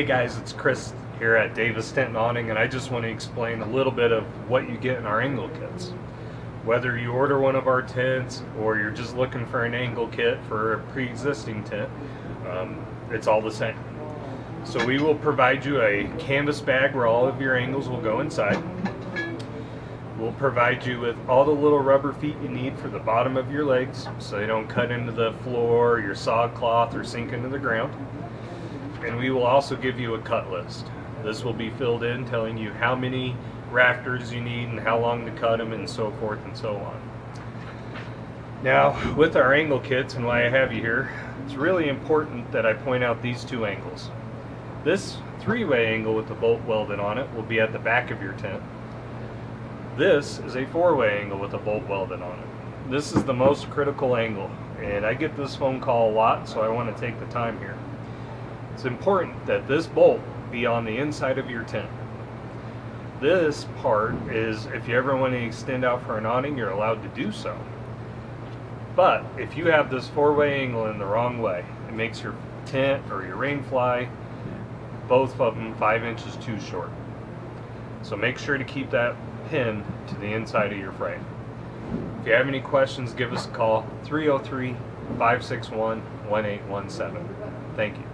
guys, it's Chris here at Davis Tent and Awning, and I just want to explain a little bit of what you get in our angle kits. Whether you order one of our tents or you're just looking for an angle kit for a pre-existing tent, it's all the same. So we will provide you a canvas bag where all of your angles will go inside. We'll provide you with all the little rubber feet you need for the bottom of your legs so they don't cut into the floor, your sod cloth, or sink into the ground. And we will also give you a cut list. This will be filled in telling you how many rafters you need and how long to cut them and so forth and so on. Now, with our angle kits and why I have you here, it's really important that I point out these two angles. This three-way angle with the bolt welded on it will be at the back of your tent. This is a four-way angle with a bolt welded on it. This is the most critical angle, and I get this phone call a lot, so I want to take the time here. It's important that this bolt be on the inside of your tent. This part is, if you ever want to extend out for an awning, you're allowed to do so. But if you have this four-way angle in the wrong way, it makes your tent or your rain fly, both of them 5 inches too short. So make sure to keep that pin to the inside of your frame. If you have any questions, give us a call, 303-561-1817. Thank you.